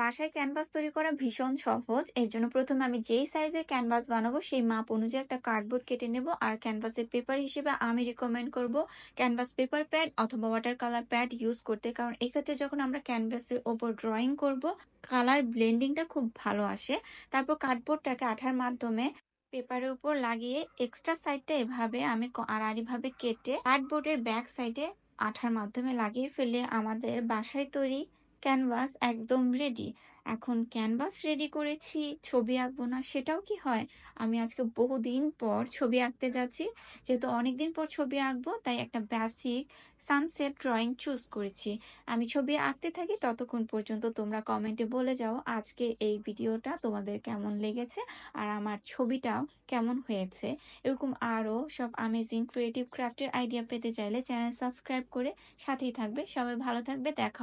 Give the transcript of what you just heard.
বাসায় ক্যানভাস তৈরি করা ভীষণ সহজ। এর জন্য প্রথমে আমি যেই সাইজের ক্যানভাস বানাবো সেই মাপ অনুযায়ী একটা কার্ডবোর্ড কেটে নেব। আর ক্যানভাসের পেপার হিসেবে আমি রিকমেন্ড করব ক্যানভাস পেপার প্যাড অথবা ওয়াটার কালার প্যাড ইউজ করতে। কারণ এক্ষেত্রে যখন আমরা ক্যানভাসের ওপর ড্রয়িং করব, কালার ব্লেন্ডিংটা খুব ভালো আসে। তারপর কার্ডবোর্ডটাকে আঠার মাধ্যমে পেপারের উপর লাগিয়ে এক্সট্রা সাইডটা এভাবে আমি আড়াআড়িভাবে কেটে কার্ডবোর্ডের ব্যাক সাইডে আঠার মাধ্যমে লাগিয়ে ফেলে আমাদের বাসায় তৈরি ক্যানভাস একদম রেডি। এখন ক্যানভাস রেডি করেছি, ছবি আঁকবো না সেটাও কি হয়? আমি আজকে বহুদিন পর ছবি আঁকতে যাচ্ছি। যেহেতু অনেকদিন পর ছবি আঁকবো, তাই একটা বেসিক সানসেট ড্রয়িং চুজ করেছি। আমি ছবি আঁকতে থাকি, ততক্ষণ পর্যন্ত তোমরা কমেন্টে বলে যাও আজকে এই ভিডিওটা তোমাদের কেমন লেগেছে আর আমার ছবিটাও কেমন হয়েছে। এরকম আরও সব আমেজিং ক্রিয়েটিভ ক্রাফটের আইডিয়া পেতে চাইলে চ্যানেল সাবস্ক্রাইব করে সাথেই থাকবে। সবাই ভালো থাকবে, দেখা